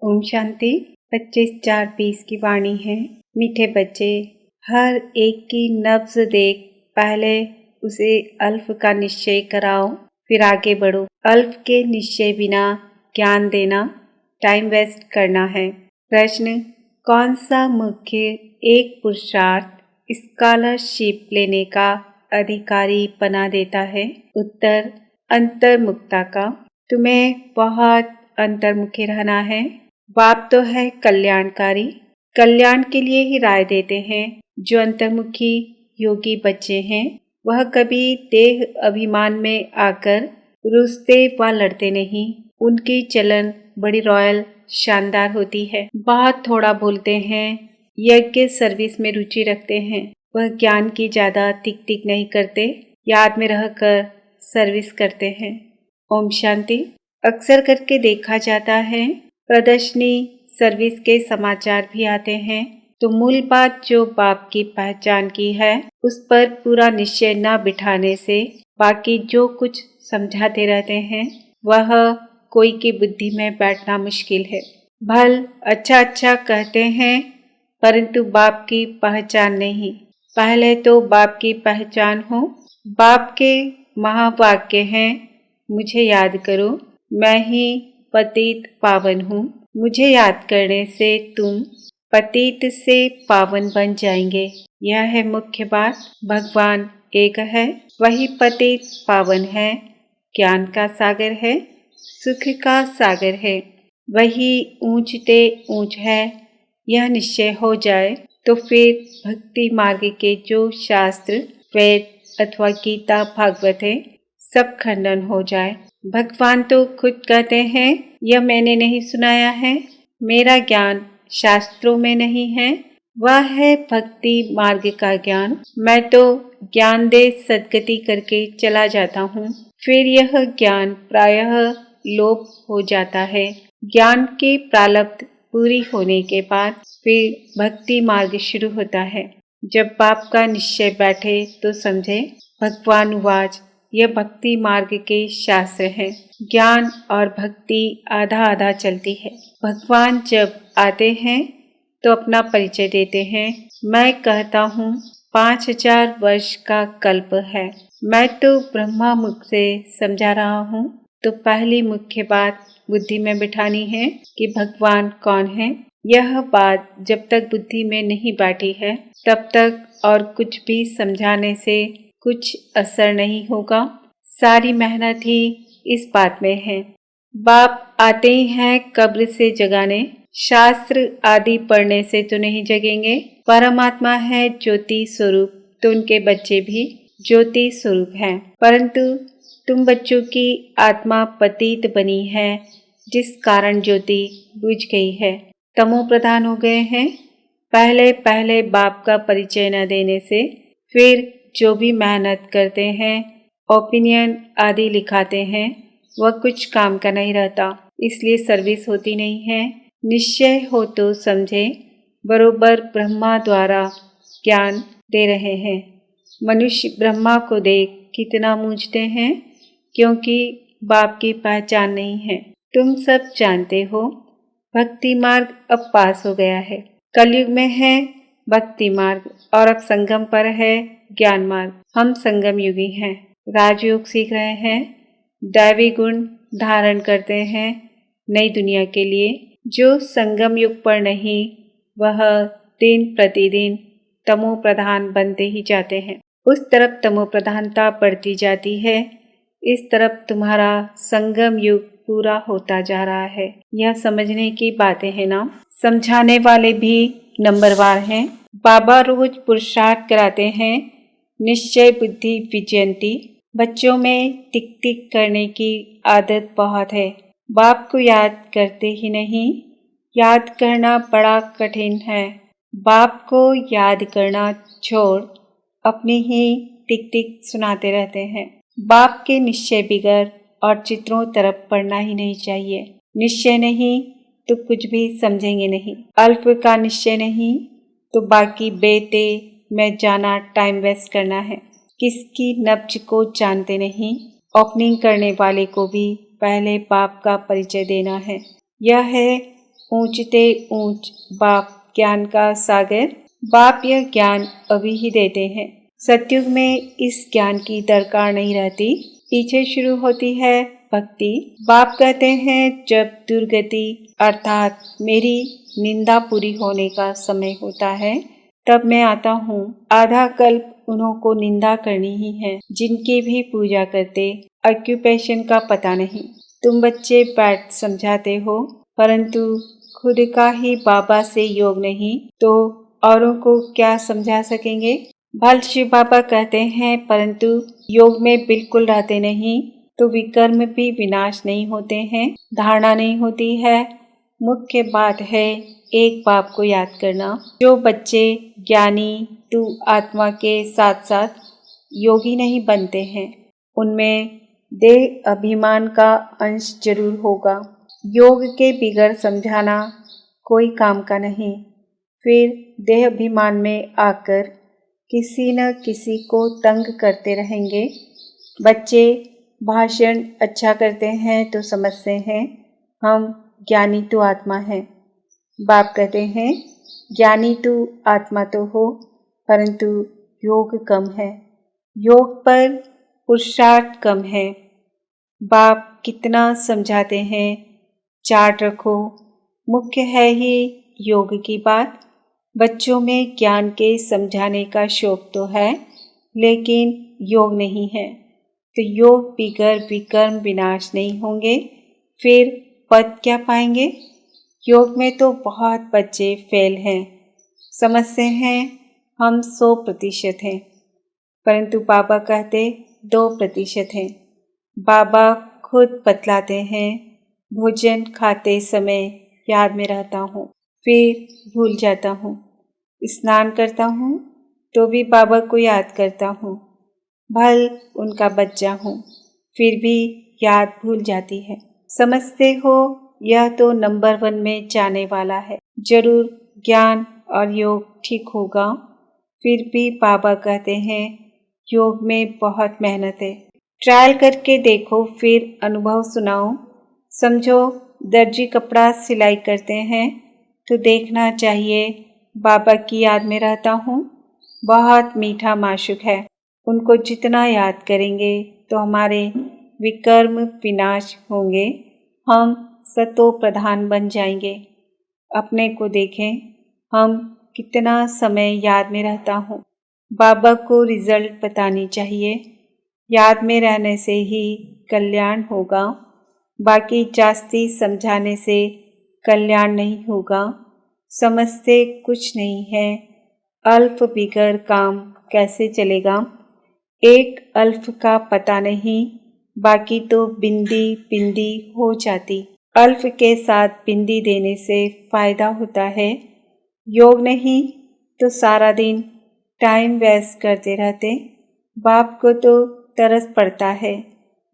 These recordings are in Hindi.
ओम शांति। 25/4/20 की वाणी है। मीठे बच्चे, हर एक की नब्ज देख पहले उसे अल्फ का निश्चय कराओ, फिर आगे बढ़ो। अल्फ के निश्चय बिना ज्ञान देना टाइम वेस्ट करना है। प्रश्न: कौन सा मुख्य एक पुरुषार्थ स्कॉलरशिप लेने का अधिकारी बना देता है? उत्तर: अंतर्मुखता का। तुम्हें बहुत अंतर्मुखी रहना है। बाप तो है कल्याणकारी, कल्याण के लिए ही राय देते हैं। जो अंतर्मुखी योगी बच्चे हैं वह कभी देह अभिमान में आकर रुसते व लड़ते नहीं। उनकी चलन बड़ी रॉयल शानदार होती है। बहुत थोड़ा बोलते हैं, यज्ञ सर्विस में रुचि रखते हैं। वह ज्ञान की ज्यादा टिक टिक नहीं करते, याद में रहकर सर्विस करते हैं। ओम शांति। अक्सर करके देखा जाता है प्रदर्शनी सर्विस के समाचार भी आते हैं, तो मूल बात जो बाप की पहचान की है उस पर पूरा निश्चय न बिठाने से बाकी जो कुछ समझाते रहते हैं वह कोई की बुद्धि में बैठना मुश्किल है। भल अच्छा अच्छा कहते हैं परंतु बाप की पहचान नहीं। पहले तो बाप की पहचान हो। बाप के महावाक्य हैं, मुझे याद करो, मैं ही पतित पावन हूँ। मुझे याद करने से तुम पतित से पावन बन जाएंगे। यह है मुख्य बात। भगवान एक है, वही पतित पावन है, ज्ञान का सागर है, सुख का सागर है, वही ऊंचते ऊंच है। यह निश्चय हो जाए तो फिर भक्ति मार्ग के जो शास्त्र वेद अथवा गीता भागवत है सब खंडन हो जाए। भगवान तो खुद कहते हैं, यह मैंने नहीं सुनाया है, मेरा ज्ञान शास्त्रों में नहीं है, वह है भक्ति मार्ग का ज्ञान। मैं तो ज्ञान दे सद्गति करके चला जाता हूँ, फिर यह ज्ञान प्रायः लोप हो जाता है। ज्ञान की प्रारब्ध पूरी होने के बाद फिर भक्ति मार्ग शुरू होता है। जब बाप का निश्चय बैठे तो समझे भगवान वाच, यह भक्ति मार्ग के शास्त्र हैं। ज्ञान और भक्ति आधा आधा चलती है। भगवान जब आते हैं तो अपना परिचय देते हैं। मैं कहता हूँ 5000 वर्ष का कल्प है। मैं तो ब्रह्मा मुख से समझा रहा हूँ। तो पहली मुख्य बात बुद्धि में बिठानी है कि भगवान कौन है। यह बात जब तक बुद्धि में नहीं बैठी है तब तक और कुछ भी समझाने से कुछ असर नहीं होगा। सारी मेहनत ही इस बात में है। बाप आते ही हैं कब्र से जगाने, शास्त्र आदि पढ़ने से तो नहीं जगेंगे। परमात्मा है ज्योति स्वरूप, तो उनके बच्चे भी ज्योति स्वरूप हैं। परंतु तुम बच्चों की आत्मा पतित बनी है, जिस कारण ज्योति बुझ गई है, तमो प्रधान हो गए हैं। पहले पहले बाप का परिचय न देने से फिर जो भी मेहनत करते हैं, ओपिनियन आदि लिखाते हैं, वह कुछ काम का नहीं रहता, इसलिए सर्विस होती नहीं है। निश्चय हो तो समझे बरोबर ब्रह्मा द्वारा ज्ञान दे रहे हैं। मनुष्य ब्रह्मा को देख कितना मूझते हैं, क्योंकि बाप की पहचान नहीं है। तुम सब जानते हो भक्ति मार्ग अब पास हो गया है। कलयुग में है भक्ति मार्ग और अब संगम पर है ज्ञान मार्ग। हम संगम युगी हैं, राजयोग सीख रहे हैं, दैवी गुण धारण करते हैं नई दुनिया के लिए। जो संगम युग पर नहीं वह दिन प्रतिदिन तमो प्रधान बनते ही जाते हैं। उस तरफ तमो प्रधानता बढ़ती जाती है, इस तरफ तुम्हारा संगम युग पूरा होता जा रहा है। यह समझने की बातें हैं ना। समझाने वाले भी नंबरवार हैं। बाबा रोज पुरुषार्थ कराते हैं, निश्चय बुद्धि विजयंती। बच्चों में टिक टिक करने की आदत बहुत है। बाप को याद करते ही नहीं। याद करना बड़ा कठिन है। बाप को याद करना छोड़ अपनी ही टिक टिक सुनाते रहते हैं। बाप के निश्चय बिगड़ और चित्रों तरफ पढ़ना ही नहीं चाहिए। निश्चय नहीं तो कुछ भी समझेंगे नहीं। अल्प का निश्चय नहीं तो बाकी बेते में जाना टाइम वेस्ट करना है। किसकी नब्ज को जानते नहीं। ओपनिंग करने वाले को भी पहले बाप का परिचय देना है। यह है ऊंचते ऊंच बाप ज्ञान का सागर। बाप यह ज्ञान अभी ही देते हैं। सतयुग में इस ज्ञान की दरकार नहीं रहती, पीछे शुरू होती है भक्ति। बाप कहते हैं जब दुर्गति अर्थात मेरी निंदा पूरी होने का समय होता है तब मैं आता हूँ। आधा कल्प उन्हों को निंदा करनी ही है जिनकी भी पूजा करते ऑक्यूपेशन का पता नहीं। तुम बच्चे बैठ समझाते हो परंतु खुद का ही बाबा से योग नहीं तो औरों को क्या समझा सकेंगे। भल शिव बाबा कहते हैं परंतु योग में बिल्कुल रहते नहीं तो विकर्म भी विनाश नहीं होते हैं, धारणा नहीं होती है। मुख्य बात है एक बाप को याद करना। जो बच्चे ज्ञानी तू आत्मा के साथ साथ योगी नहीं बनते हैं उनमें देह अभिमान का अंश जरूर होगा। योग के बिगड़ समझाना कोई काम का नहीं, फिर देह अभिमान में आकर किसी न किसी को तंग करते रहेंगे। बच्चे भाषण अच्छा करते हैं तो समझते हैं हम ज्ञानी तो आत्मा है। बाप कहते हैं ज्ञानी तो आत्मा तो हो परंतु योग कम है, योग पर पुरुषार्थ कम है। बाप कितना समझाते हैं, चार्ट रखो। मुख्य है ही योग की बात। बच्चों में ज्ञान के समझाने का शौक तो है लेकिन योग नहीं है तो योग बिगड़ विकर्म विनाश नहीं होंगे, फिर पद क्या पाएंगे। योग में तो बहुत बच्चे फेल हैं, समझते हैं हम 100% हैं परंतु बाबा कहते 2% हैं। बाबा खुद बतलाते हैं भोजन खाते समय याद में रहता हूँ फिर भूल जाता हूँ, स्नान करता हूँ तो भी बाबा को याद करता हूँ। भल उनका बच्चा हूँ फिर भी याद भूल जाती है। समझते हो यह तो नंबर 1 में जाने वाला है, जरूर ज्ञान और योग ठीक होगा। फिर भी बाबा कहते हैं योग में बहुत मेहनत है, ट्रायल करके देखो फिर अनुभव सुनाओ। समझो दर्जी कपड़ा सिलाई करते हैं तो देखना चाहिए बाबा की याद में रहता हूँ। बहुत मीठा माशुक है, उनको जितना याद करेंगे तो हमारे विकर्म विनाश होंगे, हम सतो प्रधान बन जाएंगे। अपने को देखें हम कितना समय याद में रहता हूँ। बाबा को रिजल्ट बतानी चाहिए, याद में रहने से ही कल्याण होगा, बाकी जास्ती समझाने से कल्याण नहीं होगा। समझते कुछ नहीं है, अल्फ बिगड़ काम कैसे चलेगा। एक अल्फ का पता नहीं, बाकी तो बिंदी बिंदी हो जाती। अल्फ के साथ बिंदी देने से फायदा होता है, योग नहीं तो सारा दिन टाइम वेस्ट करते रहते। बाप को तो तरस पड़ता है,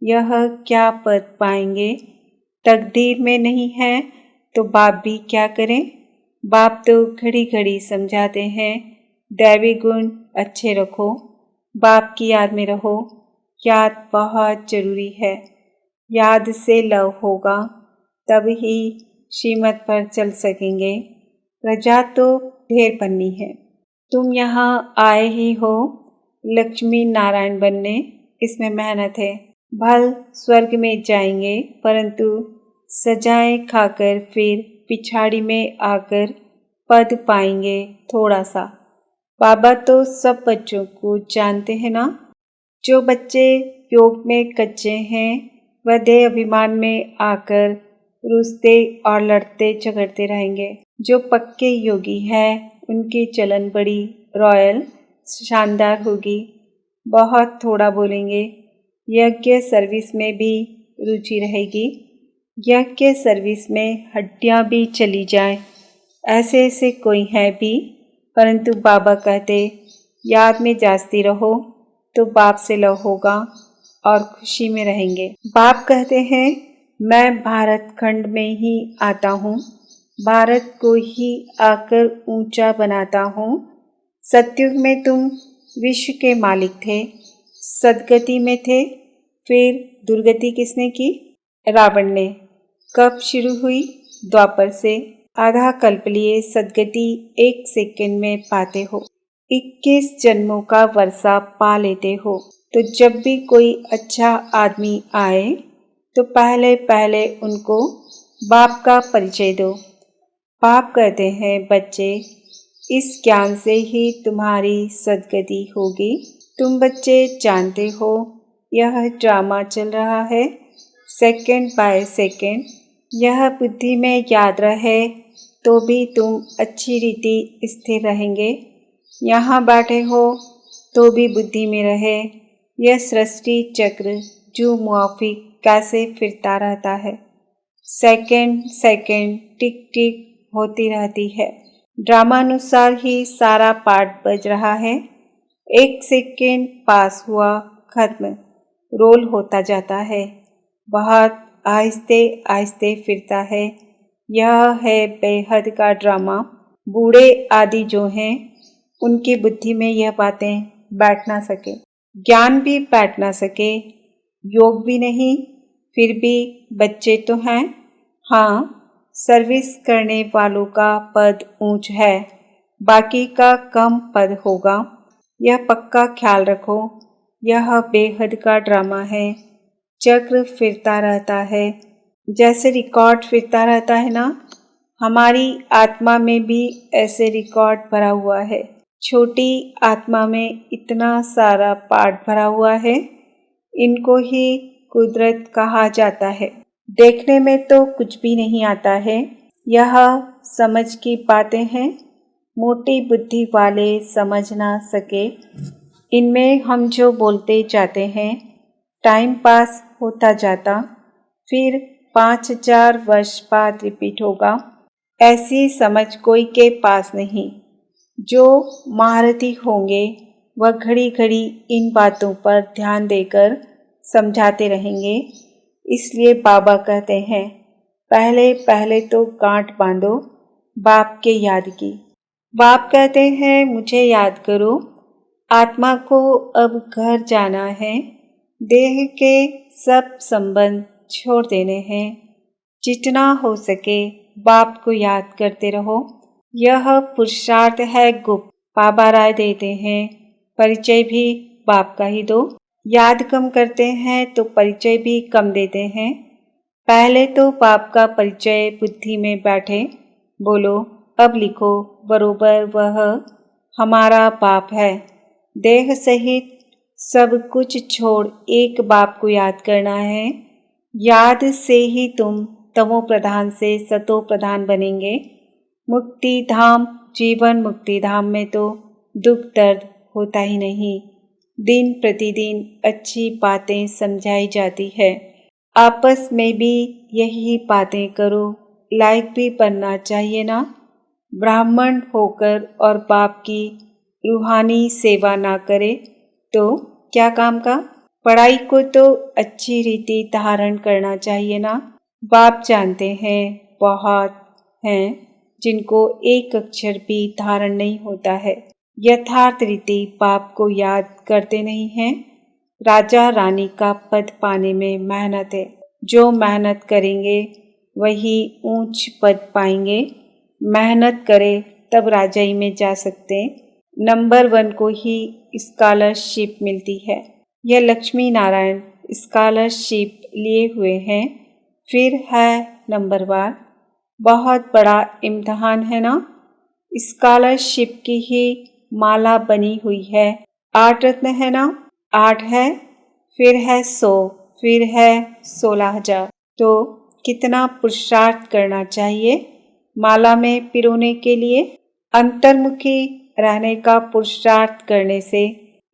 यह क्या पद पाएंगे, तकदीर में नहीं है तो बाप भी क्या करें। बाप तो घड़ी घड़ी समझाते हैं दैवी गुण अच्छे रखो, बाप की याद में रहो। याद बहुत जरूरी है, याद से लव होगा तब ही श्रीमत पर चल सकेंगे। प्रजा तो ढेर बननी है, तुम यहाँ आए ही हो लक्ष्मी नारायण बनने, इसमें मेहनत है। भल स्वर्ग में जाएंगे परंतु सजाएं खाकर फिर पिछाड़ी में आकर पद पाएंगे थोड़ा सा। बाबा तो सब बच्चों को जानते हैं ना। जो बच्चे योग में कच्चे हैं वह देह अभिमान में आकर रुसते और लड़ते झगड़ते रहेंगे। जो पक्के योगी है उनकी चलन बड़ी रॉयल शानदार होगी, बहुत थोड़ा बोलेंगे। यज्ञ सर्विस में भी रुचि रहेगी, यज्ञ सर्विस में हड्डियां भी चली जाएं, ऐसे ऐसे कोई है भी। परंतु बाबा कहते याद में जास्ती रहो तो बाप से लव होगा और खुशी में रहेंगे। बाप कहते हैं मैं भारत खंड में ही आता हूँ, भारत को ही आकर ऊंचा बनाता हूँ। सतयुग में तुम विश्व के मालिक थे, सदगति में थे, फिर दुर्गति किसने की? रावण ने। कब शुरू हुई? द्वापर से। आधा कल्प लिए सदगति 1 सेकंड में पाते हो। 21 जन्मों का वर्षा पा लेते हो। तो जब भी कोई अच्छा आदमी आए तो पहले पहले उनको बाप का परिचय दो। बाप कहते हैं, बच्चे, इस ज्ञान से ही तुम्हारी सदगति होगी। तुम बच्चे जानते हो यह ड्रामा चल रहा है सेकंड बाय सेकंड। यह बुद्धि में याद रहे तो भी तुम अच्छी रीति स्थिर रहेंगे। यहाँ बैठे हो तो भी बुद्धि में रहे यह सृष्टि चक्र जो मुआफिक कैसे फिरता रहता है। सेकंड सेकंड टिक टिक होती रहती है। ड्रामानुसार ही सारा पाठ बज रहा है। 1 सेकंड पास हुआ, खत्म, रोल होता जाता है। बहुत आहिस्ते आहिस्ते फिरता है। यह है बेहद का ड्रामा। बूढ़े आदि जो हैं उनकी बुद्धि में यह बातें बैठ ना सके, ज्ञान भी बैठ ना सके, योग भी नहीं, फिर भी बच्चे तो हैं। हाँ, सर्विस करने वालों का पद ऊंच है, बाकी का कम पद होगा। यह पक्का ख्याल रखो। यह बेहद का ड्रामा है। चक्र फिरता रहता है जैसे रिकॉर्ड फिरता रहता है ना। हमारी आत्मा में भी ऐसे रिकॉर्ड भरा हुआ है। छोटी आत्मा में इतना सारा पाठ भरा हुआ है। इनको ही कुदरत कहा जाता है। देखने में तो कुछ भी नहीं आता है। यह समझ की बातें हैं। मोटी बुद्धि वाले समझ ना सके। इनमें हम जो बोलते जाते हैं, टाइम पास होता जाता, फिर 5000 वर्ष बाद रिपीट होगा। ऐसी समझ कोई के पास नहीं। जो महारथी होंगे वह घड़ी घड़ी इन बातों पर ध्यान देकर समझाते रहेंगे। इसलिए बाबा कहते हैं, पहले पहले तो गांठ बांधो बाप के याद की। बाप कहते हैं, मुझे याद करो। आत्मा को अब घर जाना है। देह के सब संबंध छोड़ देने हैं। जितना हो सके बाप को याद करते रहो। यह पुरुषार्थ है गुप्त। बाबा राय देते हैं, परिचय भी बाप का ही दो। याद कम करते हैं तो परिचय भी कम देते हैं। पहले तो बाप का परिचय बुद्धि में बैठे। बोलो, अब लिखो बरोबर, वह हमारा बाप है। देह सहित सब कुछ छोड़ एक बाप को याद करना है। याद से ही तुम तमो प्रधान से सतो प्रधान बनेंगे। मुक्ति धाम, जीवन मुक्ति धाम में तो दुख दर्द होता ही नहीं। दिन प्रतिदिन अच्छी बातें समझाई जाती है। आपस में भी यही बातें करो। लायक भी बनना चाहिए ना। ब्राह्मण होकर और बाप की रूहानी सेवा ना करे तो क्या काम का। पढ़ाई को तो अच्छी रीति धारण करना चाहिए ना। बाप जानते हैं बहुत हैं जिनको एक अक्षर भी धारण नहीं होता है। यथार्थ रीति बाप को याद करते नहीं हैं। राजा रानी का पद पाने में मेहनत है। जो मेहनत करेंगे वही ऊंच पद पाएंगे। मेहनत करे तब राजाई में जा सकते। नंबर 1 को ही स्कॉलरशिप मिलती है। यह लक्ष्मी नारायण स्कॉलरशिप लिए हुए हैं। फिर है नंबरवार। बहुत बड़ा इम्तहान है ना। स्कॉलरशिप की ही माला बनी हुई है। 8 रत्न है ना। 8 है, फिर है 100, फिर है 16,000। तो कितना पुरुषार्थ करना चाहिए माला में पिरोने के लिए। अंतर्मुखी रहने का पुरुषार्थ करने से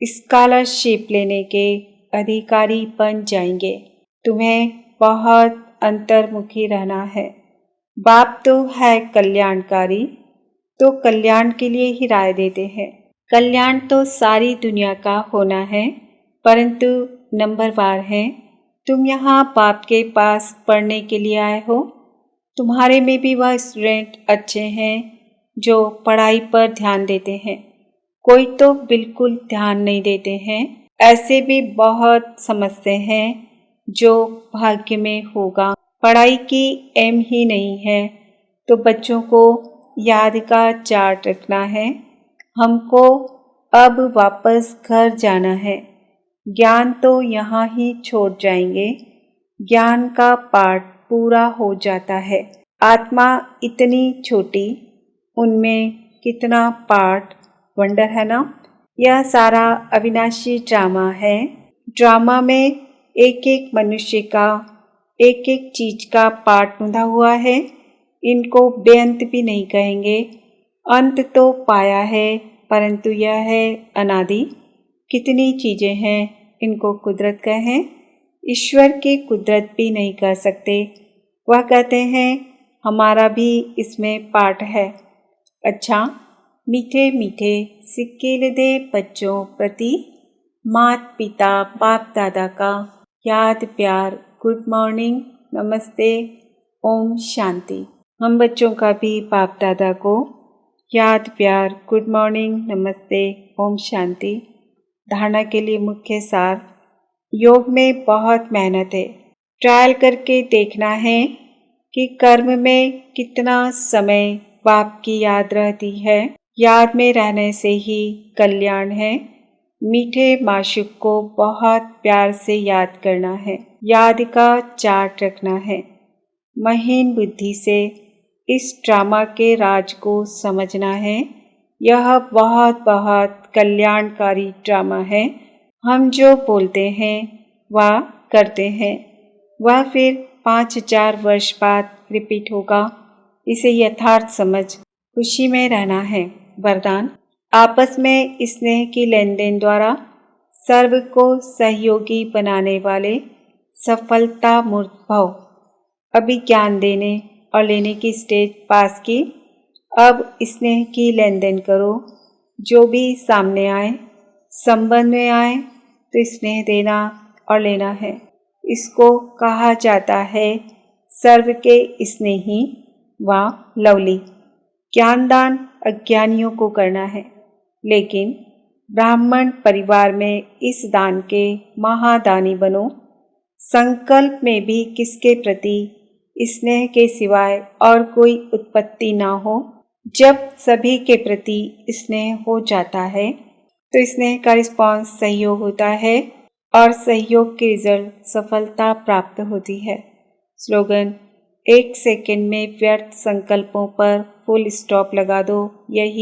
स्कॉलरशिप लेने के अधिकारी बन जाएंगे। तुम्हें बहुत अंतर्मुखी रहना है। बाप तो है कल्याणकारी, तो कल्याण के लिए ही राय देते हैं। कल्याण तो सारी दुनिया का होना है, परंतु नंबरवार है। तुम यहाँ बाप के पास पढ़ने के लिए आए हो। तुम्हारे में भी वह स्टूडेंट अच्छे हैं जो पढ़ाई पर ध्यान देते हैं। कोई तो बिल्कुल ध्यान नहीं देते हैं। ऐसे भी बहुत समझते हैं जो भाग्य में होगा। पढ़ाई की एम ही नहीं है तो बच्चों को याद का चार्ट रखना है। हमको अब वापस घर जाना है। ज्ञान तो यहाँ ही छोड़ जाएंगे। ज्ञान का पाठ पूरा हो जाता है। आत्मा इतनी छोटी, उनमें कितना पाठ, वंडर है ना। यह सारा अविनाशी ड्रामा है। ड्रामा में एक एक मनुष्य का, एक एक चीज का पार्ट बंधा हुआ है। इनको बेअंत भी नहीं कहेंगे। अंत तो पाया है, परंतु यह है अनादि। कितनी चीजें हैं, इनको कुदरत कहें। ईश्वर की कुदरत भी नहीं कह सकते। वह कहते हैं हमारा भी इसमें पार्ट है। अच्छा, मीठे मीठे सिक्के दे बच्चों प्रति माता पिता बाप दादा का याद प्यार, गुड मॉर्निंग, नमस्ते, ओम शांति। हम बच्चों का भी बाप दादा को याद प्यार, गुड मॉर्निंग, नमस्ते, ओम शांति। धारणा के लिए मुख्य सार। योग में बहुत मेहनत है। ट्रायल करके देखना है कि कर्म में कितना समय बाप की याद रहती है। याद में रहने से ही कल्याण है। मीठे माशूक को बहुत प्यार से याद करना है। याद का चार्ट रखना है। महीन बुद्धि से इस ड्रामा के राज को समझना है। यह बहुत बहुत कल्याणकारी ड्रामा है। हम जो बोलते हैं वह करते हैं, वह फिर 5000 वर्ष बाद रिपीट होगा। इसे यथार्थ समझ खुशी में रहना है। वरदान। आपस में स्नेह की लेन देन द्वारा सर्व को सहयोगी बनाने वाले सफलता मूर्त भव। अभी ज्ञान देने और लेने की स्टेज पास की। अब स्नेह की लेन देन करो। जो भी सामने आए, संबंध में आए, तो स्नेह देना और लेना है। इसको कहा जाता है सर्व के स्नेही व लवली। ज्ञानदान अज्ञानियों को करना है, लेकिन ब्राह्मण परिवार में इस दान के महादानी बनो। संकल्प में भी किसके प्रति स्नेह के सिवाय और कोई उत्पत्ति ना हो। जब सभी के प्रति स्नेह हो जाता है तो स्नेह का रिस्पॉन्स सहयोग होता है और सहयोग के रिजल्ट सफलता प्राप्त होती है। स्लोगन। 1 सेकंड में व्यर्थ संकल्पों पर फुल स्टॉप लगा दो। यही